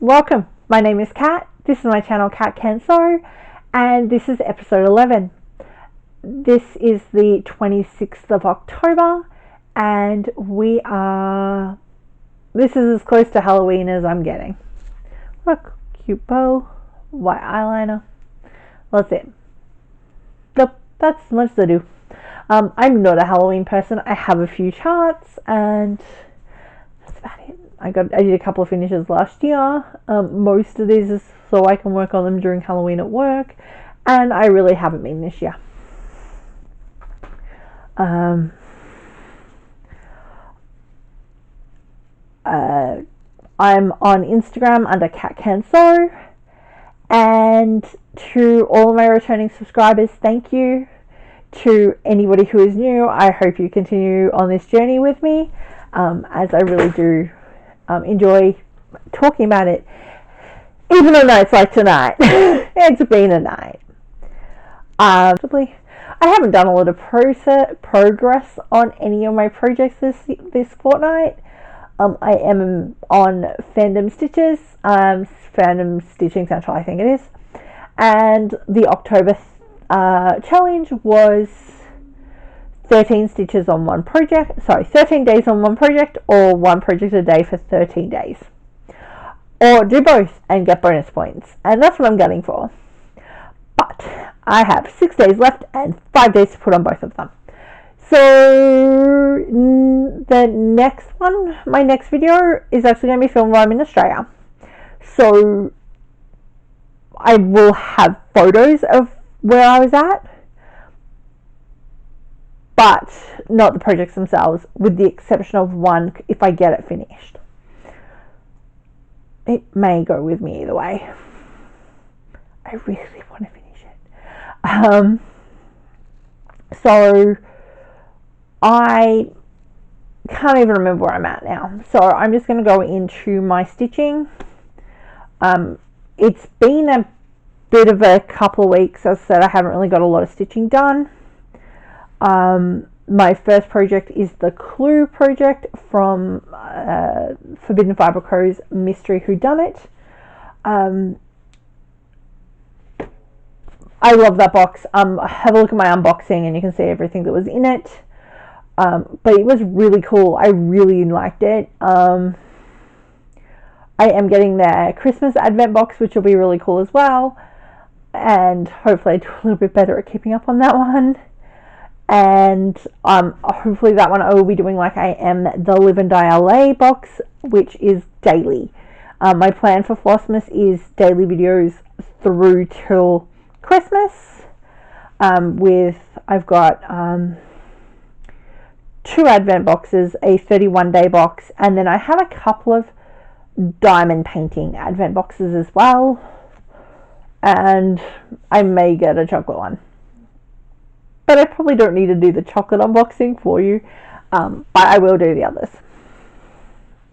Welcome, my name is Kat, this is my channel Kat Can Sew, and this is episode 11. This is the 26th of October, and this is as close to Halloween as I'm getting. Look, cute bow, white eyeliner, that's it. Nope, that's as much as I do. I'm not a Halloween person. I have a few charts, and that's about it. I did a couple of finishes last year. Most of these is so I can work on them during Halloween at work, and I really haven't been this year. I'm on Instagram under Kat Can Sew, and to all of my returning subscribers, thank you. To anybody who is new, I hope you continue on this journey with me, as I really do enjoy talking about it, even on nights like tonight. It's been a night. I haven't done a lot of progress on any of my projects this fortnight. I am on Fandom Stitches, Fandom Stitching Central, I think it is, and the October challenge was 13 stitches on one project, 13 days on one project, or one project a day for 13 days. Or do both and get bonus points. And that's what I'm gunning for. But I have 6 days left and 5 days to put on both of them. So the next one, my next video, is actually going to be filmed while I'm in Australia. So I will have photos of where I was at, but not the projects themselves, with the exception of one if I get it finished. It may go with me either way. I really want to finish it. So I can't even remember where I'm at now. So I'm just going to go into my stitching. It's been a bit of a couple of weeks. As I said, I haven't really got a lot of stitching done. My first project is the Clue project from Forbidden Fibre Co's Mystery Whodunit. I love that box. Have a look at my unboxing and you can see everything that was in it. But it was really cool. I really liked it. I am getting their Christmas Advent box, which will be really cool as well. And hopefully I do a little bit better at keeping up on that one. And hopefully that one I will be doing like I am the Live and Die LA box, which is daily. My plan for Flossmas is daily videos through till Christmas. I've got 2 Advent boxes, a 31-day box, and then I have a couple of diamond painting Advent boxes as well. And I may get a chocolate one. But I probably don't need to do the chocolate unboxing for you. But I will do the others.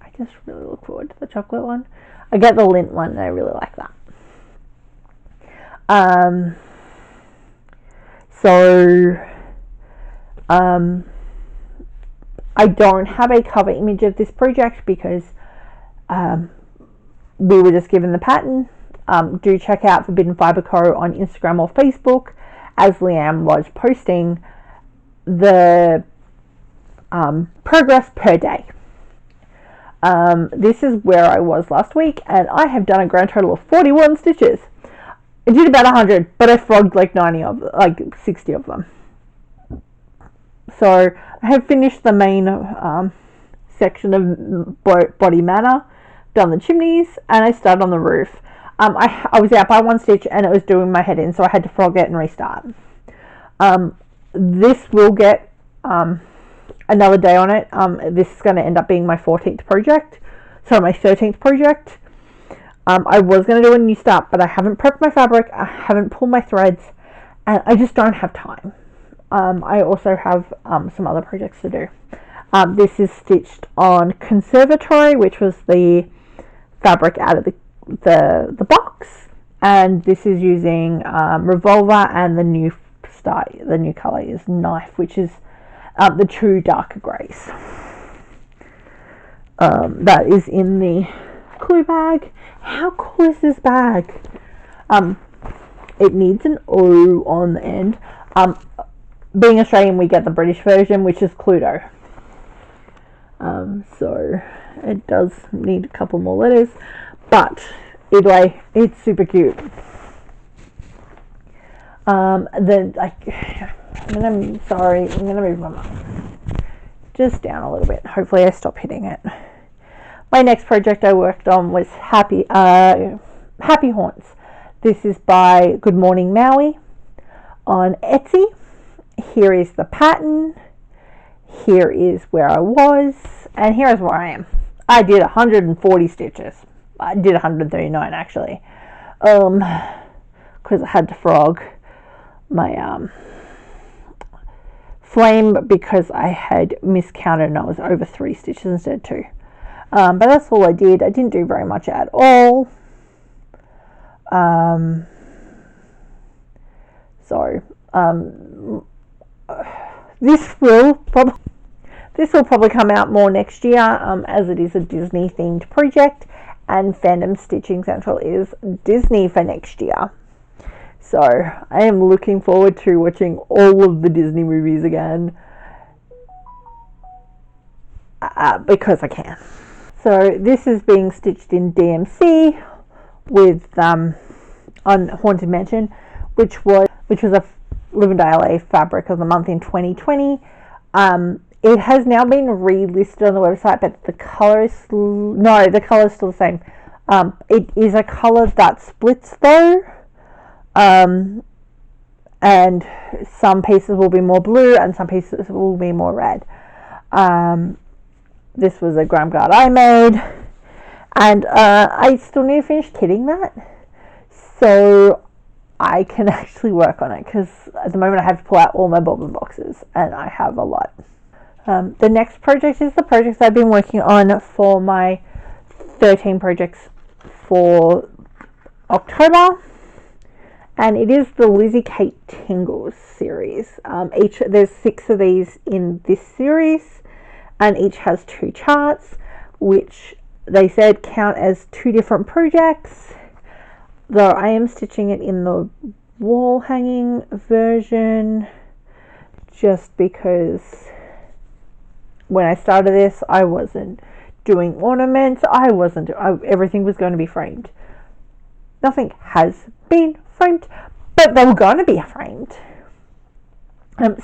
I just really look forward to the chocolate one. I get the lint one and I really like that. I don't have a cover image of this project because we were just given the pattern. Do check out Forbidden Fibre Co on Instagram or Facebook, as Leanne was posting the progress per day. This is where I was last week, and I have done a grand total of 41 stitches. I did about 100, but I frogged like 60 of them. So I have finished the main section of body manor, done the chimneys, and I started on the roof. I was out by 1 stitch and it was doing my head in, so I had to frog it and restart. This will get another day on it. This is going to end up being my 13th project. Sorry, my 13th project. I was going to do a new start, but I haven't prepped my fabric, I haven't pulled my threads, and I just don't have time. I also have some other projects to do. This is stitched on Conservatory, which was the fabric out of the box, and this is using Revolver, and the new color is Knife, which is the true darker grays. That is in the clue bag. How cool is this bag? It needs an O on the end. Being Australian, we get the British version, which is Cluedo. So it does need a couple more letters, but either way, it's super cute. I'm gonna move my mug just down a little bit. Hopefully I stop hitting it. My next project I worked on was Happy Haunts. This is by Good Morning Maui on Etsy. Here is the pattern. Here is where I was, and here is where I am. I did 140 stitches. I did 139 actually, because I had to frog my flame because I had miscounted and I was over 3 stitches instead of 2. But that's all I did. I didn't do very much at all. This will probably come out more next year, as it is a Disney themed project, and Fandom Stitching Central is Disney for next year. So I am looking forward to watching all of the Disney movies again, because I can. So this is being stitched in DMC with on Haunted Mansion, which was a Live and Die LA Fabric of the Month in 2020. It has now been relisted on the website, but the color is still the same. It is a color that splits though, and some pieces will be more blue and some pieces will be more red. This was a gram guard I made, and I still need to finish kitting that, so I can actually work on it, because at the moment I have to pull out all my bobbin boxes and I have a lot. The next project is the projects I've been working on for my 13 projects for October, and it is the Lizzie Kate Tingles series. There's 6 of these in this series, and each has 2 charts, which they said count as 2 different projects, though I am stitching it in the wall hanging version just because when I started this I wasn't doing ornaments. Everything was going to be framed. Nothing has been framed, but they were going to be framed.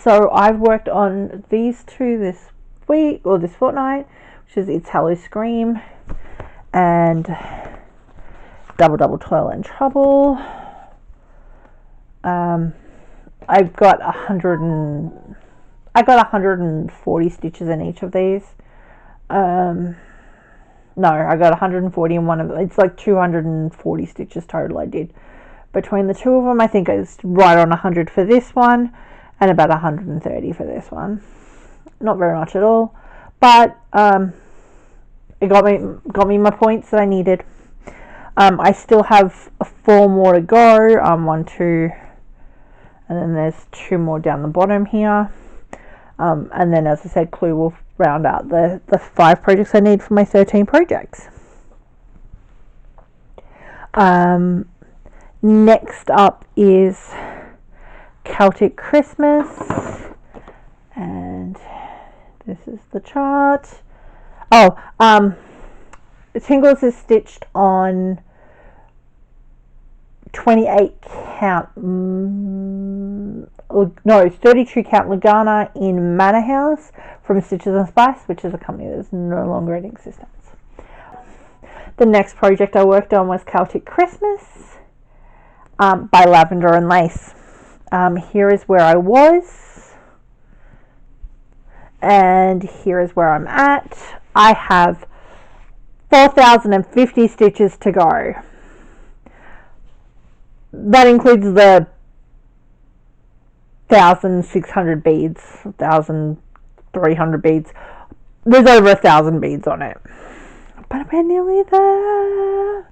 So I've worked on these 2 this week, or this fortnight, which is It's Hello Scream and Double Toil and Trouble. I've got 140 stitches in each of these. No, I got 140 in one of them. It's like 240 stitches total I did. Between the 2 of them, I think it's right on 100 for this one and about 130 for this one. Not very much at all, but it got me my points that I needed. I still have 4 more to go. 1, 2, and then there's 2 more down the bottom here. And then, as I said, Clue will round out the 5 projects I need for my 13 projects. Next up is Celtic Christmas, and this is the chart. Tingles is stitched on 28 count, 32 count Lugana in Manor House from Stitches and Spice, which is a company that's no longer in existence. The next project I worked on was Celtic Christmas by Lavender and Lace. Here is where I was, and here is where I'm at. I have 4,050 stitches to go. That includes the 1,600 beads, 1,300 beads. There's over 1,000 beads on it, but we're nearly there.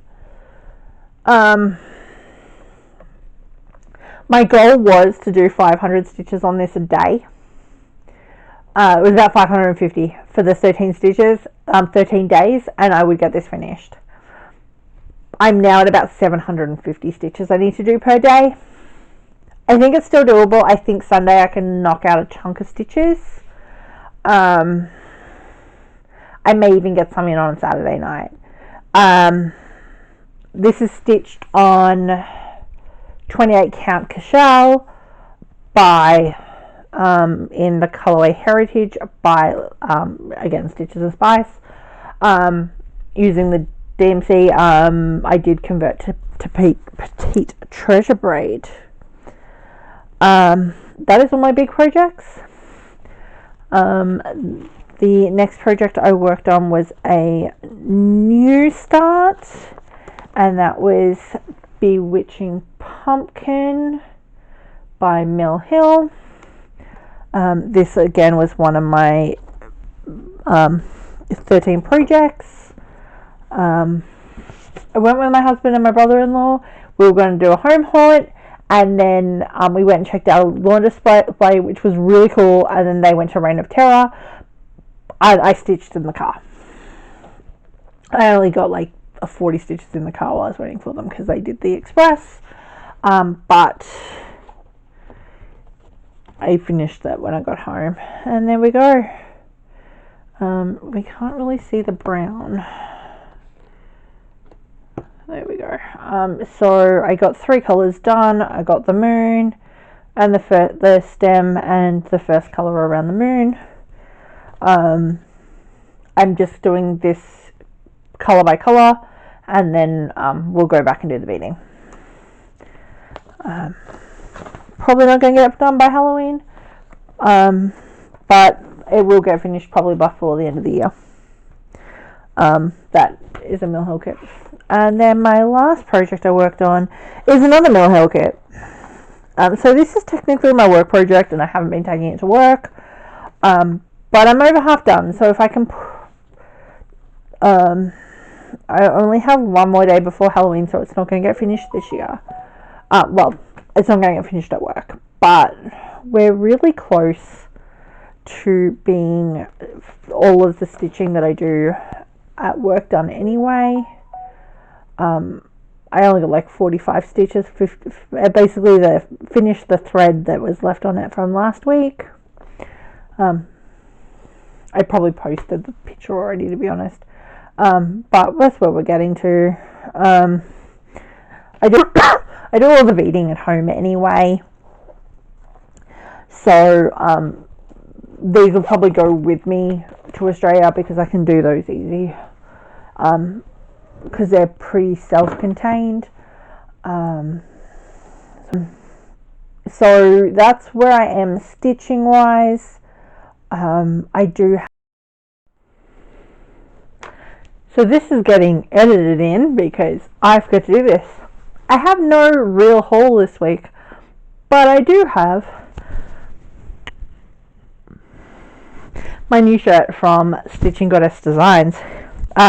My goal was to do 500 stitches on this a day. It was about 550 for the 13 stitches, 13 days, and I would get this finished. I'm now at about 750 stitches I need to do per day. I think it's still doable. I think Sunday I can knock out a chunk of stitches. I may even get some in on Saturday night. This is stitched on 28 count Cashel by in the colorway Heritage by again Stitches and Spice, using the DMC. I did convert to petite treasure braid. That is all my big projects. The next project I worked on was a new start, and that was Bewitching Pumpkin by Mill Hill. This again was one of my 13 projects. I went with my husband and my brother-in-law. We were going to do a home haunt, and then we went and checked out a lawn display, which was really cool, and then they went to Reign of Terror. I stitched in the car. I only got like 40 stitches in the car while I was waiting for them because they did the express, but I finished that when I got home. And there we go. We can't really see the brown. There we go. So I got 3 colors done. I got the moon and the stem and the first color around the moon. I'm just doing this color by color, and then we'll go back and do the beading. Probably not going to get it done by Halloween, but it will get finished probably before the end of the year. That is a Mill Hill kit. And then my last project I worked on is another Mill Hill kit. So this is technically my work project, and I haven't been taking it to work. But I'm over half done, so if I can... I only have one more day before Halloween, so it's not going to get finished this year. Well, it's not going to get finished at work, but we're really close to being all of the stitching that I do at work done anyway. I only got like 45 stitches, basically finished the thread that was left on it from last week. I probably posted the picture already, to be honest. But that's what we're getting to. I do I do all the beading at home anyway, so these will probably go with me to Australia because I can do those easy, because they're pretty self-contained. So that's where I am stitching wise. I do. So this is getting edited in because I've got to do this. I have no real haul this week, but I do have my new shirt from Stitching Goddess Designs.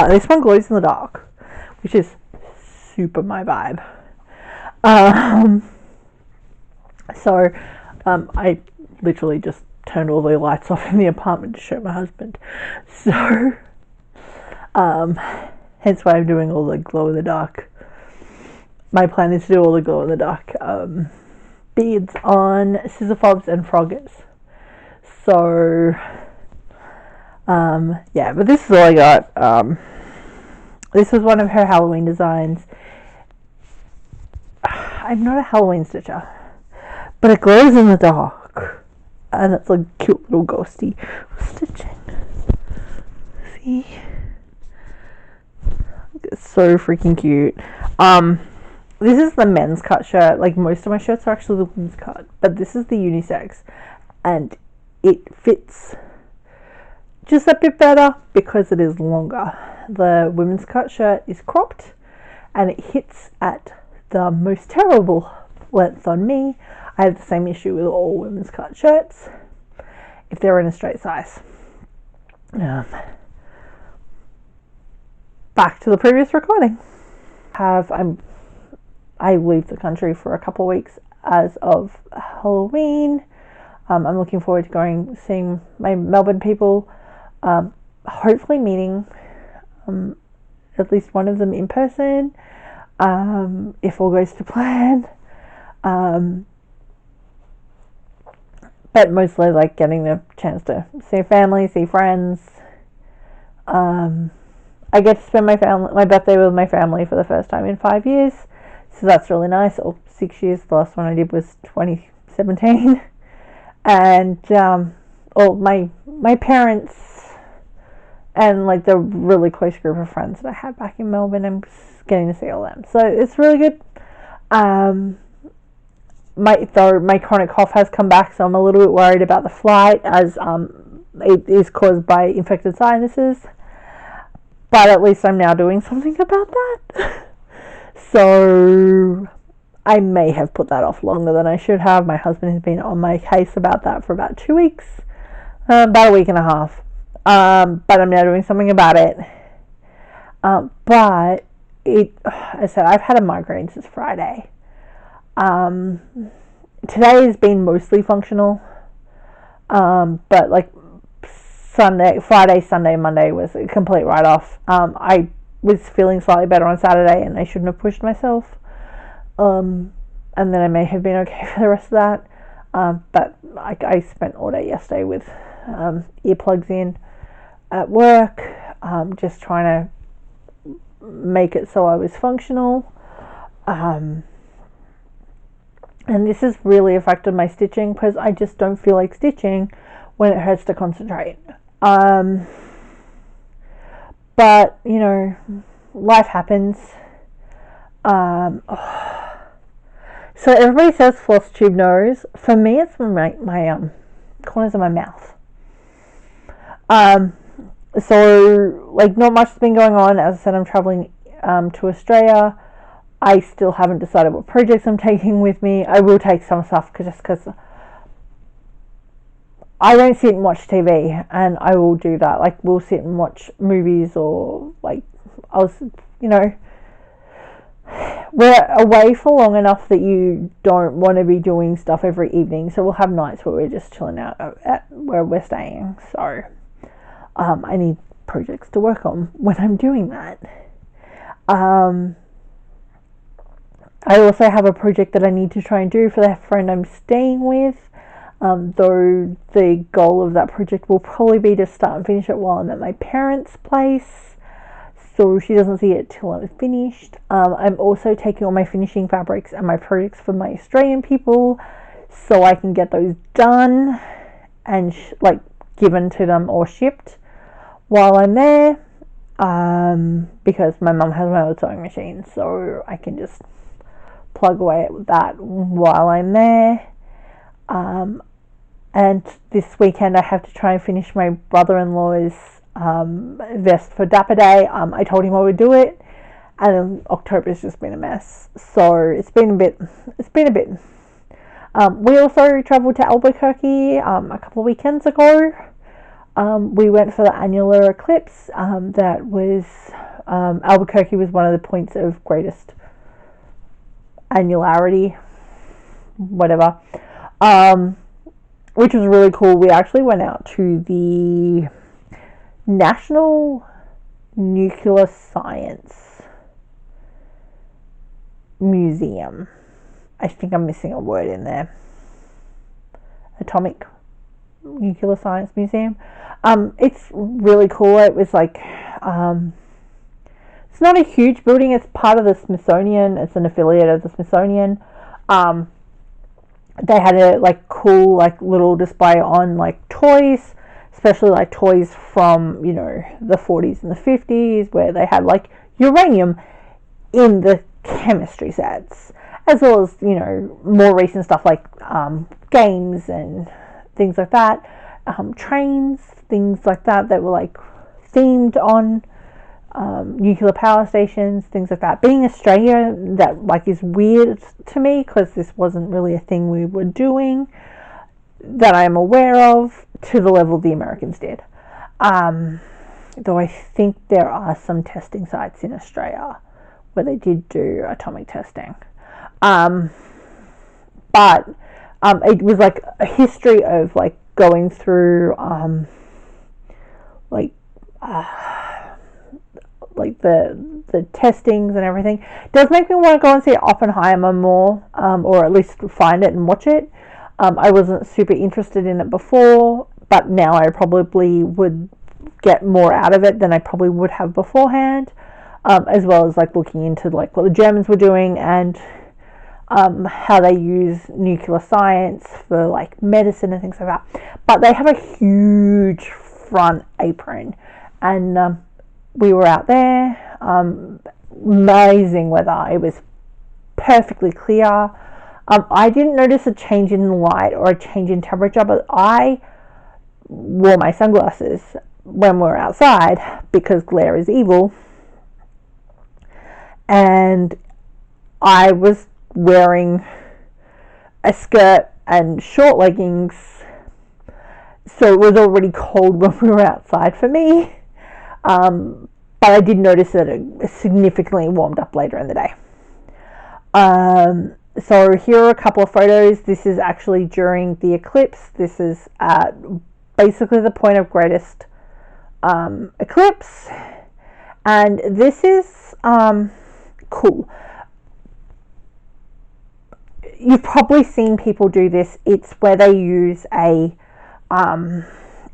This one glows in the dark, which is super my vibe. So I literally just turned all the lights off in the apartment to show my husband. So hence why I'm doing all the glow in the dark. My plan is to do all the glow in the dark beads on scissor fobs and froggers. So yeah, but this is all I got. This was one of her Halloween designs. I'm not a Halloween stitcher, but it glows in the dark, and it's a cute little ghosty stitching. See, it's so freaking cute. This is the men's cut shirt. Like, most of my shirts are actually the women's cut, but this is the unisex, and it fits just a bit better because it is longer. The women's cut shirt is cropped, and it hits at the most terrible length on me. I have the same issue with all women's cut shirts if they're in a straight size. Back to the previous recording. I leave the country for a couple of weeks as of Halloween. I'm looking forward to seeing my Melbourne people, hopefully meeting at least one of them in person. if all goes to plan. But mostly like getting the chance to see family, see friends. I get to spend my birthday with my family for the first time in 5 years, so that's really nice. Or 6 years. The last one I did was 2017, and all my parents and like the really close group of friends that I had back in Melbourne. I'm getting to see all them, so it's really good. My chronic cough has come back, so I'm a little bit worried about the flight, as it is caused by infected sinuses. But at least I'm now doing something about that. So I may have put that off longer than I should have. My husband has been on my case about that for about 2 weeks, about a week and a half. But I'm now doing something about it. But as I said, I've had a migraine since Friday. Today has been mostly functional. But like Friday, Sunday, Monday was a complete write-off. I was feeling slightly better on Saturday, and I shouldn't have pushed myself. And then I may have been okay for the rest of that. But I spent all day yesterday with earplugs in at work, just trying to make it so I was functional. And this has really affected my stitching, because I just don't feel like stitching when it hurts to concentrate. But you know, life happens. So everybody says floss tube nose. For me, it's my corners of my mouth. So like not much has been going on. As I said, I'm traveling to Australia. I still haven't decided what projects I'm taking with me. I will take some stuff because I don't sit and watch TV, and I will do that. Like, we'll sit and watch movies, or like, we're away for long enough that you don't want to be doing stuff every evening. So we'll have nights where we're just chilling out at where we're staying. So I need projects to work on when I'm doing that. I also have a project that I need to try and do for the friend I'm staying with. Though the goal of that project will probably be to start and finish it while I'm at my parents' place, so she doesn't see it till I'm finished. I'm also taking all my finishing fabrics and my projects for my Australian people, so I can get those done and given to them or shipped while I'm there, because my mum has my old sewing machine, so I can just plug away at that while I'm there. And this weekend I have to try and finish my brother-in-law's vest for Dapper Day. I told him I would do it, and October's just been a mess. So it's been a bit. We also travelled to Albuquerque a couple of weekends ago. We went for the annular eclipse. That was Albuquerque was one of the points of greatest annularity, whatever. Which was really cool. We actually went out to the National Nuclear Science Museum. I think I'm missing a word in there. Atomic Nuclear Science Museum. It's really cool. It was like, it's not a huge building. It's part of the Smithsonian. It's an affiliate of the Smithsonian. They had a cool little display on toys, especially toys from the 40s and the 50s, where they had uranium in the chemistry sets, as well as more recent stuff like games and things like that, trains, things like that were themed on nuclear power stations, things like that. Being Australia, that is weird to me, because this wasn't really a thing we were doing that I am aware of to the level the Americans did. Though I think there are some testing sites in Australia where they did do atomic testing. But it was a history of going like the testings and everything. It does make me want to go and see Oppenheimer more, or at least find it and watch it. I wasn't super interested in it before, but now I probably would get more out of it than I probably would have beforehand, as well as like looking into like what the Germans were doing and how they use nuclear science for like medicine and things like that. But they have a huge front apron, and we were out there. Amazing weather. It was perfectly clear. I didn't notice a change in light or a change in temperature, but I wore my sunglasses when we were outside because glare is evil. And I was wearing a skirt and short leggings, so it was already cold when we were outside for me. But I did notice that it significantly warmed up later in the day. So here are a couple of photos. This is actually during the eclipse. This is at basically the point of greatest eclipse. And this is cool. You've probably seen people do this. It's where they use a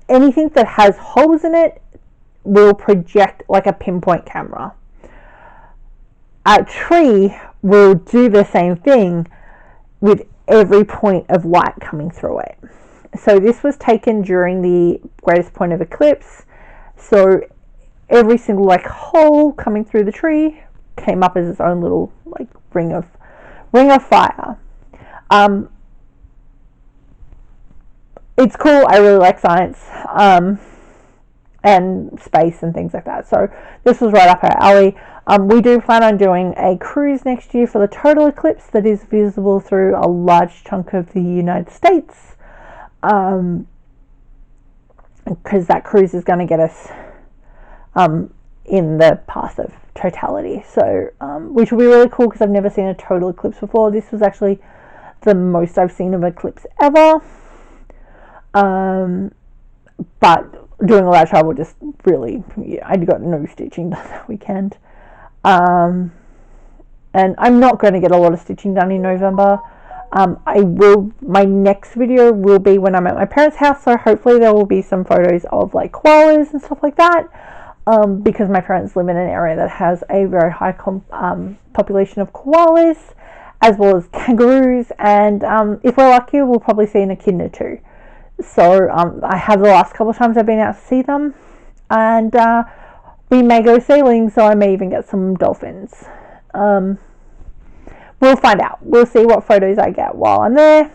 anything that has holes in it will project like a pinpoint camera. A tree will do the same thing with every point of light coming through it. So this was taken during the greatest point of eclipse. So every single like hole coming through the tree came up as its own little like ring of fire. It's cool. I really like science and space and things like that. So this was right up our alley. We do plan on doing a cruise next year for the total eclipse that is visible through a large chunk of the United States, because that cruise is going to get us in the path of totality. So which will be really cool because I've never seen a total eclipse before. This was actually the most I've seen of an eclipse ever. But doing all that travel just really, I got no stitching done that weekend. And I'm not going to get a lot of stitching done in November. My next video will be when I'm at my parents' house, so hopefully there will be some photos of like koalas and stuff like that, because my parents live in an area that has a very high population of koalas, as well as kangaroos, and if we're lucky, we'll probably see an echidna too. So I have the last couple of times I've been out to see them, and we may go sailing, so I may even get some dolphins. We'll find out. We'll see what photos I get while I'm there.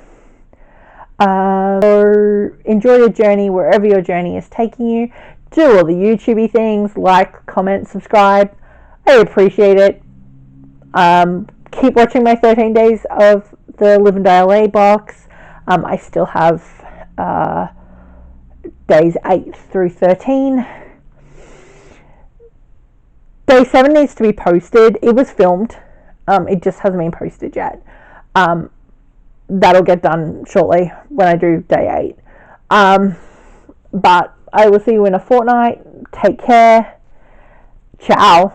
So enjoy your journey wherever your journey is taking you. Do all the YouTubey things, like, comment, subscribe. I appreciate it. Keep watching my 13 days of the Live and Die LA box. I still have days 8 through 13. Day 7 needs to be posted. It was filmed. It just hasn't been posted yet. That'll get done shortly when I do day 8. But I will see you in a fortnight. Take care. Ciao.